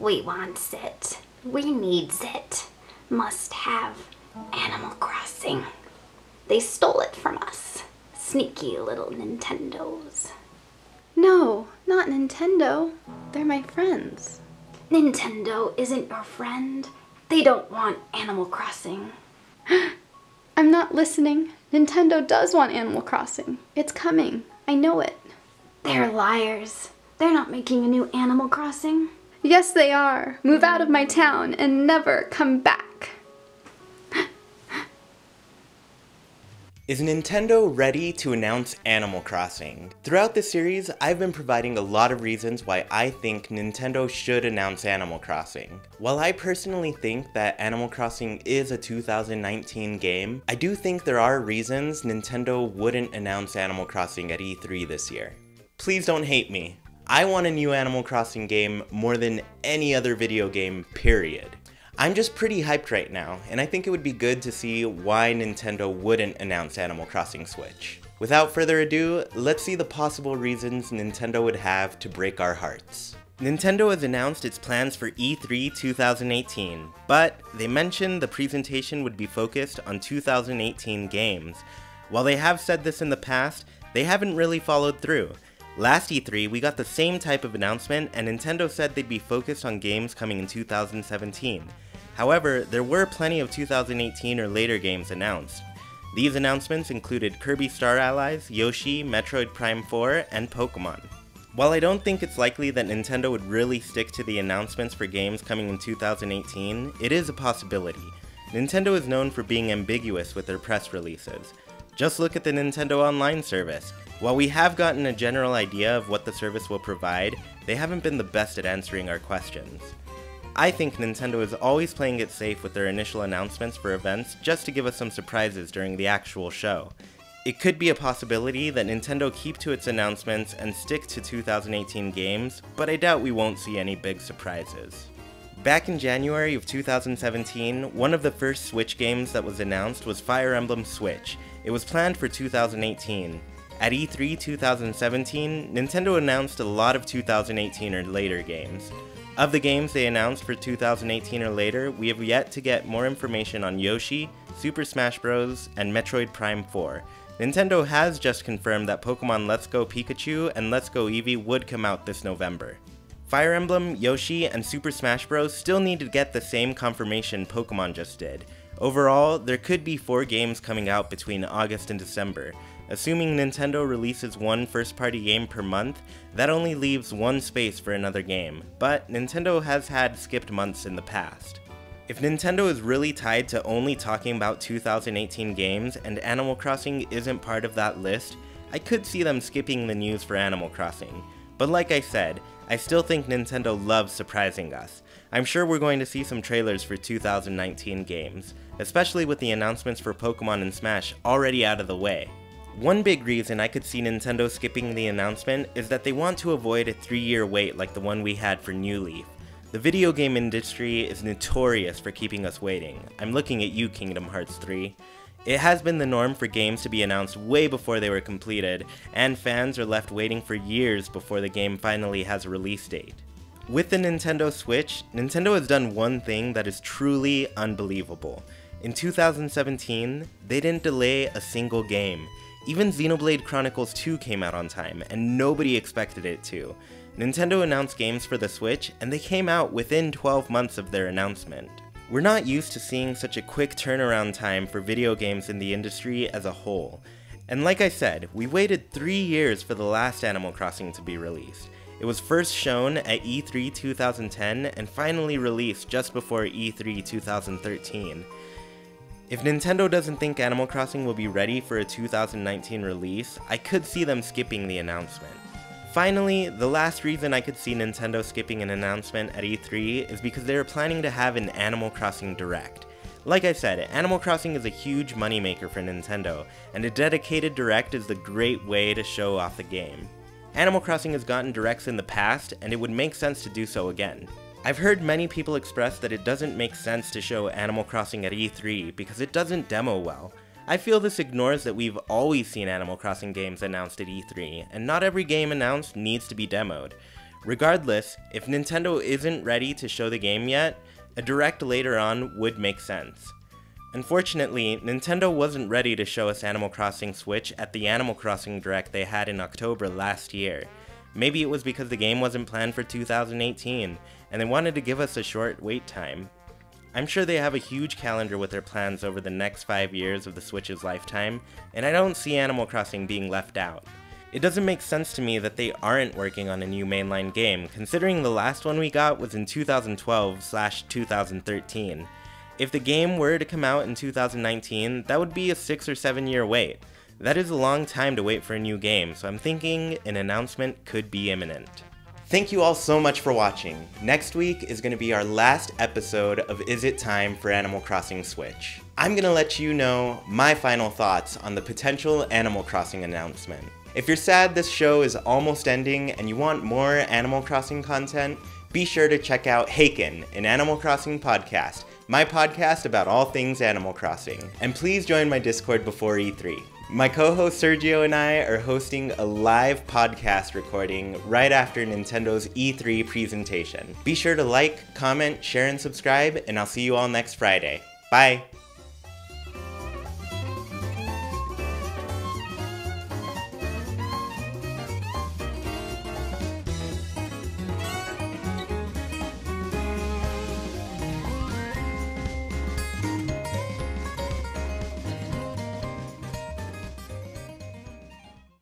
We wants it. We needs it. Must have Animal Crossing. They stole it from us. Sneaky little Nintendos. No, not Nintendo. They're my friends. Nintendo isn't your friend. They don't want Animal Crossing. I'm not listening. Nintendo does want Animal Crossing. It's coming. I know it. They're liars. They're not making a new Animal Crossing. Yes, they are. Move out of my town and never come back. Is Nintendo ready to announce Animal Crossing? Throughout this series, I've been providing a lot of reasons why I think Nintendo should announce Animal Crossing. While I personally think that Animal Crossing is a 2019 game, I do think there are reasons Nintendo wouldn't announce Animal Crossing at E3 this year. Please don't hate me. I want a new Animal Crossing game more than any other video game, period. I'm just pretty hyped right now, and I think it would be good to see why Nintendo wouldn't announce Animal Crossing Switch. Without further ado, let's see the possible reasons Nintendo would have to break our hearts. Nintendo has announced its plans for E3 2018, but they mentioned the presentation would be focused on 2018 games. While they have said this in the past, they haven't really followed through. Last E3, we got the same type of announcement, and Nintendo said they'd be focused on games coming in 2017. However, there were plenty of 2018 or later games announced. These announcements included Kirby Star Allies, Yoshi, Metroid Prime 4, and Pokemon. While I don't think it's likely that Nintendo would really stick to the announcements for games coming in 2018, it is a possibility. Nintendo is known for being ambiguous with their press releases. Just look at the Nintendo Online service. While we have gotten a general idea of what the service will provide, they haven't been the best at answering our questions. I think Nintendo is always playing it safe with their initial announcements for events just to give us some surprises during the actual show. It could be a possibility that Nintendo keep to its announcements and stick to 2018 games, but I doubt we won't see any big surprises. Back in January of 2017, one of the first Switch games that was announced was Fire Emblem Switch. It was planned for 2018. At E3 2017, Nintendo announced a lot of 2018 or later games. Of the games they announced for 2018 or later, we have yet to get more information on Yoshi, Super Smash Bros., and Metroid Prime 4. Nintendo has just confirmed that Pokemon Let's Go Pikachu and Let's Go Eevee would come out this November. Fire Emblem, Yoshi, and Super Smash Bros. Still need to get the same confirmation Pokemon just did. Overall, there could be 4 games coming out between August and December. Assuming Nintendo releases one first-party game per month, that only leaves one space for another game, but Nintendo has had skipped months in the past. If Nintendo is really tied to only talking about 2018 games and Animal Crossing isn't part of that list, I could see them skipping the news for Animal Crossing. But like I said, I still think Nintendo loves surprising us. I'm sure we're going to see some trailers for 2019 games, especially with the announcements for Pokemon and Smash already out of the way. One big reason I could see Nintendo skipping the announcement is that they want to avoid a 3-year wait like the one we had for New Leaf. The video game industry is notorious for keeping us waiting. I'm looking at you, Kingdom Hearts 3. It has been the norm for games to be announced way before they were completed, and fans are left waiting for years before the game finally has a release date. With the Nintendo Switch, Nintendo has done one thing that is truly unbelievable. In 2017, they didn't delay a single game. Even Xenoblade Chronicles 2 came out on time, and nobody expected it to. Nintendo announced games for the Switch, and they came out within 12 months of their announcement. We're not used to seeing such a quick turnaround time for video games in the industry as a whole. And like I said, we waited 3 years for the last Animal Crossing to be released. It was first shown at E3 2010 and finally released just before E3 2013. If Nintendo doesn't think Animal Crossing will be ready for a 2019 release, I could see them skipping the announcement. Finally, the last reason I could see Nintendo skipping an announcement at E3 is because they are planning to have an Animal Crossing Direct. Like I said, Animal Crossing is a huge moneymaker for Nintendo, and a dedicated Direct is the great way to show off the game. Animal Crossing has gotten Directs in the past, and it would make sense to do so again. I've heard many people express that it doesn't make sense to show Animal Crossing at E3 because it doesn't demo well. I feel this ignores that we've always seen Animal Crossing games announced at E3, and not every game announced needs to be demoed. Regardless, if Nintendo isn't ready to show the game yet, a direct later on would make sense. Unfortunately, Nintendo wasn't ready to show us Animal Crossing Switch at the Animal Crossing Direct they had in October last year. Maybe it was because the game wasn't planned for 2018, and they wanted to give us a short wait time. I'm sure they have a huge calendar with their plans over the next 5 years of the Switch's lifetime, and I don't see Animal Crossing being left out. It doesn't make sense to me that they aren't working on a new mainline game, considering the last one we got was in 2012/2013. If the game were to come out in 2019, that would be a 6 or 7 year wait. That is a long time to wait for a new game, so I'm thinking an announcement could be imminent. Thank you all so much for watching. Next week is going to be our last episode of Is It Time for Animal Crossing Switch? I'm going to let you know my final thoughts on the potential Animal Crossing announcement. If you're sad this show is almost ending and you want more Animal Crossing content, be sure to check out Haken, an Animal Crossing podcast, my podcast about all things Animal Crossing. And please join my Discord before E3. My co-host Sergio and I are hosting a live podcast recording right after Nintendo's E3 presentation. Be sure to like, comment, share, and subscribe, and I'll see you all next Friday. Bye!